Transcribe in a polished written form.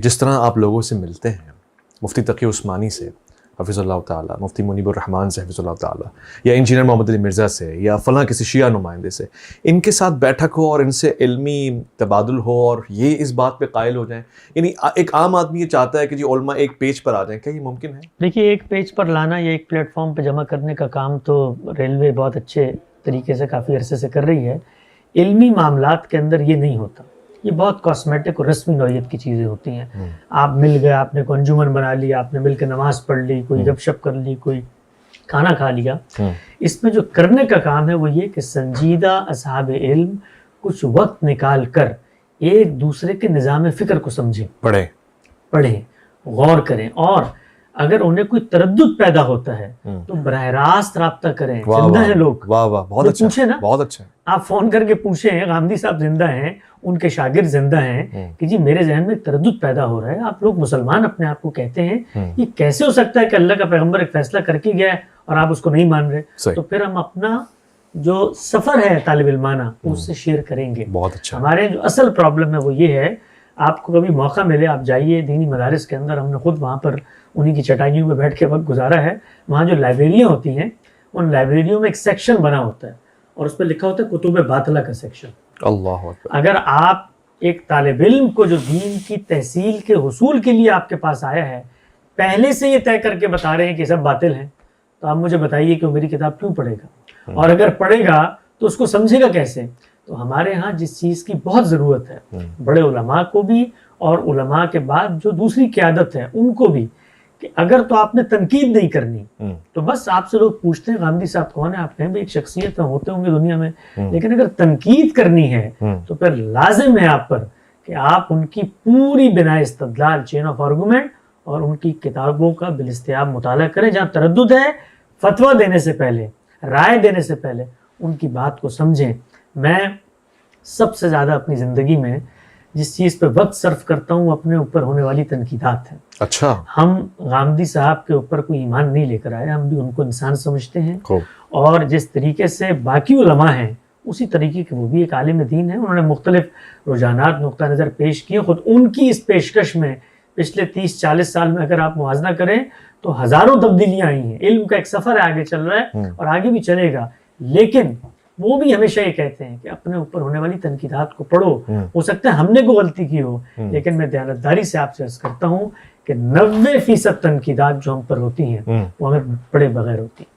جس طرح آپ لوگوں سے ملتے ہیں، مفتی تقی عثمانی سے حفظ اللہ تعالیٰ، مفتی منیب الرحمن سے حفظ اللہ تعالیٰ، یا انجینئر محمد علی مرزا سے، یا فلاں کسی شیعہ نمائندے سے، ان کے ساتھ بیٹھک ہو اور ان سے علمی تبادل ہو اور یہ اس بات پہ قائل ہو جائیں، یعنی ایک عام آدمی یہ چاہتا ہے کہ جی علماء ایک پیج پر آ جائیں، کیا یہ ممکن ہے؟ دیکھیے، ایک پیج پر لانا یا ایک پلیٹ فارم پہ جمع کرنے کا کام تو ریلوے بہت اچھے طریقے سے کافی عرصے سے کر رہی ہے. علمی معاملات کے اندر یہ نہیں ہوتا. یہ بہت کاسمیٹک اور رسمی نوعیت کی چیزیں ہوتی ہیں. آپ مل گئے، آپ نے کوئی انجمن بنا لی، آپ نے مل کے نماز پڑھ لی، کوئی گپ شپ کر لی، کوئی کھانا کھا لیا. اس میں جو کرنے کا کام ہے وہ یہ کہ سنجیدہ اصحاب علم کچھ وقت نکال کر ایک دوسرے کے نظام فکر کو سمجھیں، پڑھیں، غور کریں، اور اگر انہیں کوئی تردد پیدا ہوتا ہے تو براہ راست رابطہ کریں. زندہ ہیں لوگ، بہت اچھا، پوچھیں نا، بہت اچھا. آپ فون کر کے پوچھیں غامدی صاحب زندہ ہیں، ان کے شاگرد زندہ ہیں، کہ جی میرے ذہن میں تردد پیدا ہو رہا ہے، آپ لوگ مسلمان اپنے آپ کو کہتے ہیں، یہ کیسے ہو سکتا ہے کہ اللہ کا پیغمبر ایک فیصلہ کر کے گیا ہے اور آپ اس کو نہیں مان رہے؟ تو پھر ہم اپنا جو سفر ہے طالب علمانہ اس سے شیئر کریں گے. بہت اچھا. ہمارے جو اصل پرابلم ہے وہ یہ ہے، آپ کو کبھی موقع ملے آپ جائیے دینی مدارس کے اندر. ہم نے خود وہاں پر انہی کی چٹائیوں میں بیٹھ کے وقت گزارا ہے. وہاں جو لائبریریاں ہوتی ہیں ان لائبریریوں میں ایک سیکشن بنا ہوتا ہے اور اس پہ لکھا ہوتا ہے کتب باطلہ کا سیکشن. اللہ اکبر. اگر آپ ایک طالب علم کو جو دین کی تحصیل کے حصول کے لیے آپ کے پاس آیا ہے پہلے سے یہ طے کر کے بتا رہے ہیں کہ سب باطل ہیں، تو آپ مجھے بتائیے کہ وہ میری کتاب کیوں پڑھے گا؟ اور اگر پڑھے گا تو اس کو سمجھے گا کیسے؟ تو ہمارے ہاں جس چیز کی بہت ضرورت ہے بڑے علماء کو بھی اور علماء کے بعد جو دوسری قیادت ہے ان کو بھی، کہ اگر تو آپ نے تنقید نہیں کرنی تو بس آپ سے لوگ پوچھتے ہیں غامدی صاحب کون ہے، آپ کہیں بھی ایک شخصیت ہوتے ہوں گے دنیا میں، لیکن اگر تنقید کرنی ہے تو پھر لازم ہے آپ پر کہ آپ ان کی پوری بنا استدلال، چین آف آرگومنٹ، اور ان کی کتابوں کا بالاستیاب مطالعہ کریں. جہاں تردد ہے فتویٰ دینے سے پہلے، رائے دینے سے پہلے ان کی بات کو سمجھیں. میں سب سے زیادہ اپنی زندگی میں جس چیز پہ وقت صرف کرتا ہوں اپنے اوپر ہونے والی تنقیدات ہیں. اچھا. ہم غامدی صاحب کے اوپر کوئی ایمان نہیں لے کر آئے، ہم بھی ان کو انسان سمجھتے ہیں، اور جس طریقے سے باقی علماء ہیں اسی طریقے کے وہ بھی ایک عالم دین ہیں. انہوں نے مختلف رجحانات نقطہ نظر پیش کیے. خود ان کی اس پیشکش میں پچھلے 30-40 سال میں اگر آپ موازنہ کریں تو ہزاروں تبدیلیاں آئی ہیں. علم کا ایک سفر آگے چل رہا ہے اور آگے بھی چلے گا. لیکن وہ بھی ہمیشہ یہ کہتے ہیں کہ اپنے اوپر ہونے والی تنقیدات کو پڑھو. ہو سکتا ہے ہم نے کوئی غلطی کی ہو، لیکن میں دیانتداری سے آپ سے عرض کرتا ہوں کہ 90% تنقیدات جو ہم پر ہوتی ہیں وہ ہمیں پڑھے بغیر ہوتی ہیں.